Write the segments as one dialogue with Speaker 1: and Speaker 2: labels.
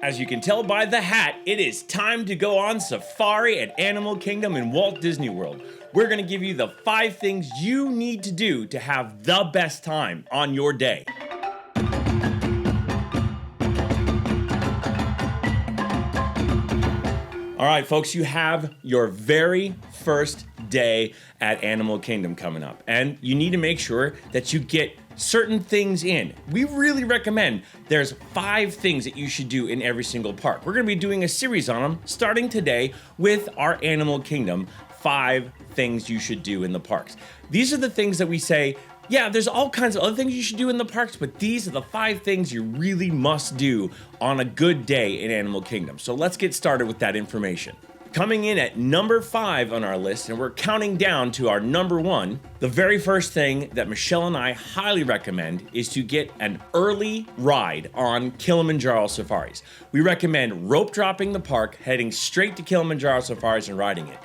Speaker 1: As you can tell by the hat, it is time to go on safari at Animal Kingdom in Walt Disney World. We're going to give you the 5 things you need to do to have the best time on your day. All right, folks, you have your very first day at Animal Kingdom coming up, and you need to make sure that you get certain things in. We really recommend there's 5 things that you should do in every single park. We're going to be doing a series on them starting today with our Animal Kingdom 5 things you should do in the parks. These are the things that we say, yeah, there's all kinds of other things you should do in the parks, but these are the 5 things you really must do on a good day in Animal Kingdom. So let's get started with that information. Coming in at number 5 on our list, and we're counting down to our number 1, the very first thing that Michelle and I highly recommend is to get an early ride on Kilimanjaro Safaris. We recommend rope dropping the park, heading straight to Kilimanjaro Safaris and riding it.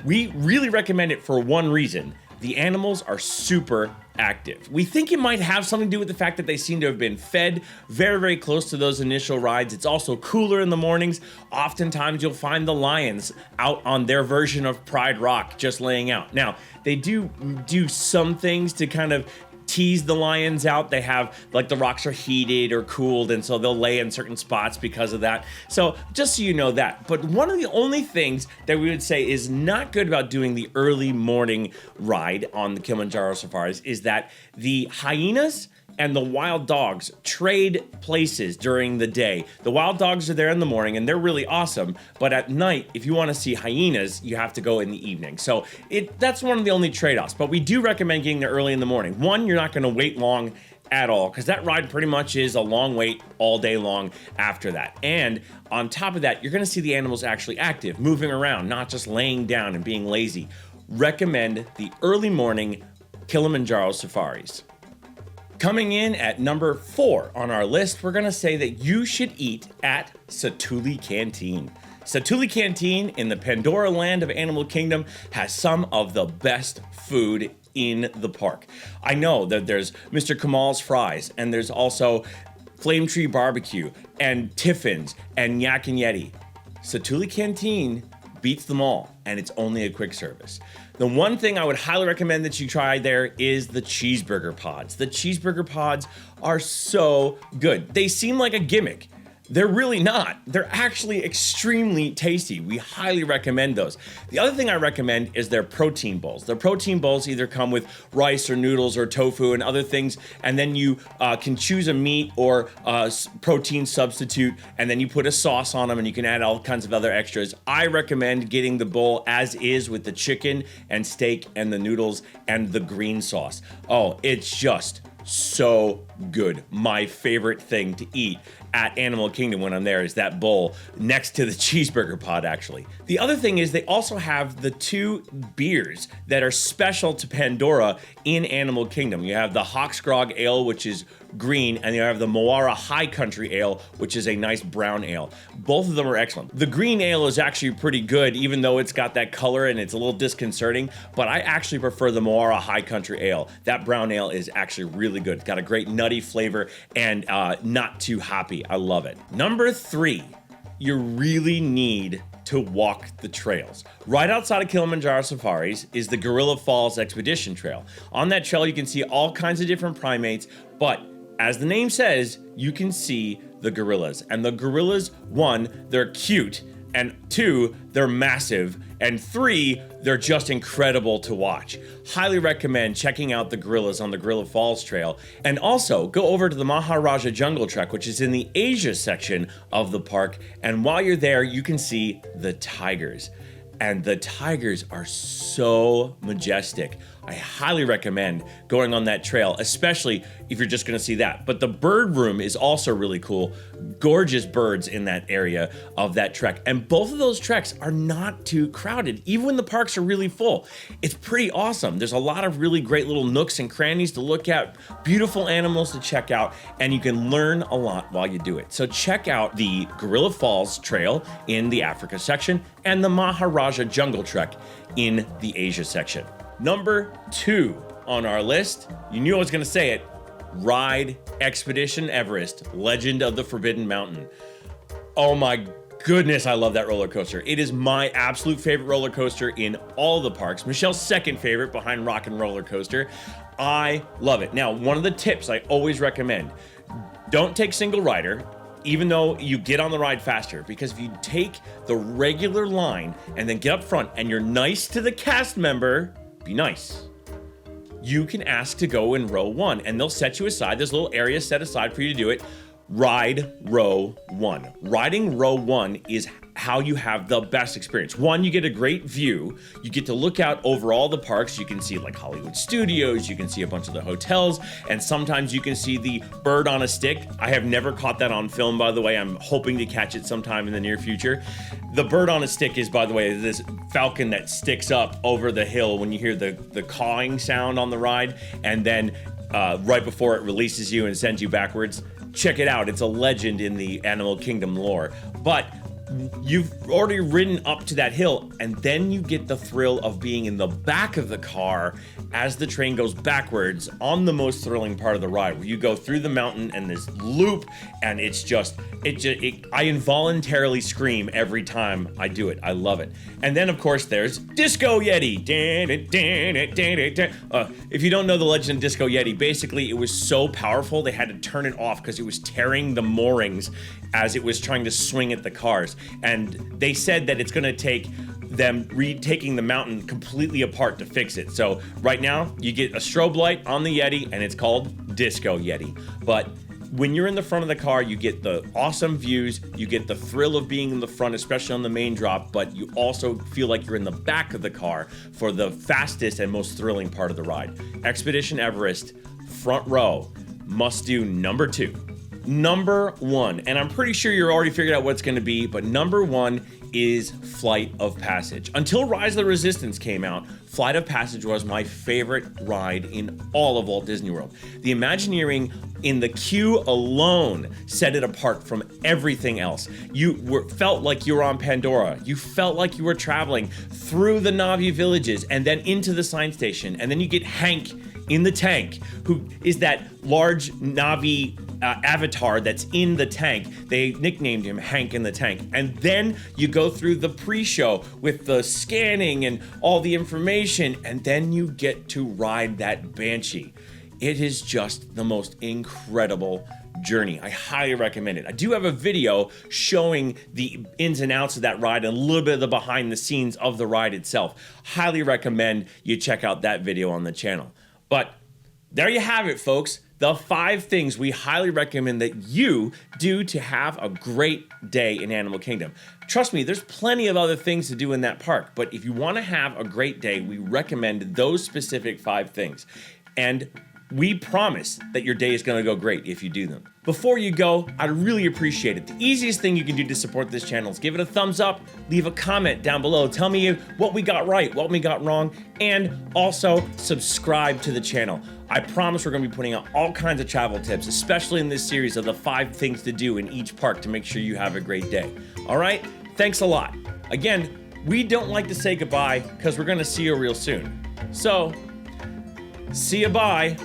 Speaker 1: We really recommend it for one reason. The animals are super active. We think it might have something to do with the fact that they seem to have been fed very, very close to those initial rides. It's also cooler in the mornings. Oftentimes you'll find the lions out on their version of Pride Rock just laying out. Now, they do some things to kind of tease the lions out. They have, like, the rocks are heated or cooled, and so they'll lay in certain spots because of that. So just so you know that. But one of the only things that we would say is not good about doing the early morning ride on the Kilimanjaro Safaris is that the hyenas and the wild dogs trade places during the day. The wild dogs are there in the morning and they're really awesome, but at night, if you want to see hyenas, you have to go in the evening. So that's one of the only trade-offs, but we do recommend getting there early in the morning. One, you're not going to wait long at all, because that ride pretty much is a long wait all day long after that. And on top of that, you're going to see the animals actually active, moving around, not just laying down and being lazy. Recommend the early morning Kilimanjaro Safaris. Coming in at number 4 on our list, we're gonna say that you should eat at Satu'li Canteen. Satu'li Canteen in the Pandora land of Animal Kingdom has some of the best food in the park. I know that there's Mr. Kamal's fries, and there's also Flame Tree Barbecue, and Tiffin's, and Yak and Yeti. Satu'li Canteen beats them all, and it's only a quick service. The one thing I would highly recommend that you try there is the cheeseburger pods. The cheeseburger pods are so good. They seem like a gimmick. They're really not. They're actually extremely tasty. We highly recommend those. The other thing I recommend is their protein bowls. Their protein bowls either come with rice or noodles or tofu and other things, and then you can choose a meat or protein substitute, and then you put a sauce on them, and you can add all kinds of other extras. I recommend getting the bowl as is with the chicken and steak and the noodles and the green sauce. Oh, it's just so good. My favorite thing to eat at Animal Kingdom when I'm there is that bowl next to the cheeseburger pod, actually. The other thing is they also have the 2 beers that are special to Pandora in Animal Kingdom. You have the Hawksgrog Ale, which is green, and you have the Moara High Country Ale, which is a nice brown ale. Both of them are excellent. The green ale is actually pretty good, even though it's got that color and it's a little disconcerting, but I actually prefer the Moara High Country Ale. That brown ale is actually really good. It's got a great nutty flavor and not too hoppy. I love it. Number 3, you really need to walk the trails. Right outside of Kilimanjaro Safaris is the Gorilla Falls Expedition Trail. On that trail, you can see all kinds of different primates, but as the name says, you can see the gorillas. And the gorillas, 1, they're cute, and 2, they're massive, and 3, they're just incredible to watch. Highly recommend checking out the gorillas on the Gorilla Falls Trail, and also go over to the Maharajah Jungle Trek, which is in the Asia section of the park, and while you're there, you can see the tigers. And the tigers are so majestic. I highly recommend going on that trail, especially if you're just gonna see that. But the bird room is also really cool. Gorgeous birds in that area of that trek. And both of those treks are not too crowded, even when the parks are really full. It's pretty awesome. There's a lot of really great little nooks and crannies to look at, beautiful animals to check out, and you can learn a lot while you do it. So check out the Gorilla Falls Trail in the Africa section and the Maharajah Jungle Trek in the Asia section. Number 2 on our list, you knew I was gonna say it, ride Expedition Everest, Legend of the Forbidden Mountain. Oh my goodness, I love that roller coaster. It is my absolute favorite roller coaster in all the parks. Michelle's second favorite behind Rock and Roller Coaster. I love it. Now, one of the tips I always recommend, don't take single rider, even though you get on the ride faster, because if you take the regular line and then get up front and you're nice to the cast member, be nice, you can ask to go in row 1 and they'll set you aside. There's a little area set aside for you to do it. Ride row 1. Riding row 1 is how you have the best experience. One, you get a great view. You get to look out over all the parks. You can see like Hollywood Studios, you can see a bunch of the hotels, and sometimes you can see the bird on a stick. I have never caught that on film, by the way. I'm hoping to catch it sometime in the near future. The bird on a stick is, by the way, this falcon that sticks up over the hill when you hear the cawing sound on the ride, and then right before it releases you and sends you backwards. Check it out. It's a legend in the Animal Kingdom lore. But you've already ridden up to that hill, and then you get the thrill of being in the back of the car as the train goes backwards on the most thrilling part of the ride, where you go through the mountain and this loop, and I involuntarily scream every time I do it. I love it. And then, of course, there's Disco Yeti. If you don't know the legend of Disco Yeti, basically it was so powerful they had to turn it off because it was tearing the moorings as it was trying to swing at the cars. And they said that it's going to take them retaking the mountain completely apart to fix it. So right now you get a strobe light on the Yeti and it's called Disco Yeti. But when you're in the front of the car, you get the awesome views, you get the thrill of being in the front, especially on the main drop, but you also feel like you're in the back of the car for the fastest and most thrilling part of the ride. Expedition Everest, front row, must do number 2. Number 1, and I'm pretty sure you're already figured out what it's going to be, but number 1 is Flight of Passage. Until Rise of the Resistance came out, Flight of Passage was my favorite ride in all of Walt Disney World. The Imagineering in the queue alone set it apart from everything else. You felt like you were on Pandora. You felt like you were traveling through the Na'vi villages and then into the science station, and then you get Hank in the tank, who is that large Na'vi avatar that's in the tank. They nicknamed him Hank in the Tank. And then you go through the pre-show with the scanning and all the information, and then you get to ride that Banshee. It is just the most incredible journey. I highly recommend it. I do have a video showing the ins and outs of that ride and a little bit of the behind the scenes of the ride itself. Highly recommend you check out that video on the channel. But there you have it, folks. The 5 things we highly recommend that you do to have a great day in Animal Kingdom. Trust me, there's plenty of other things to do in that park, but if you want to have a great day, we recommend those specific 5 things. And we promise that your day is going to go great if you do them. Before you go, I'd really appreciate it. The easiest thing you can do to support this channel is give it a thumbs up, leave a comment down below, tell me what we got right, what we got wrong, and also subscribe to the channel. I promise we're going to be putting out all kinds of travel tips, especially in this series of the 5 things to do in each park to make sure you have a great day. All right? Thanks a lot. Again, we don't like to say goodbye because we're going to see you real soon. So, see you bye.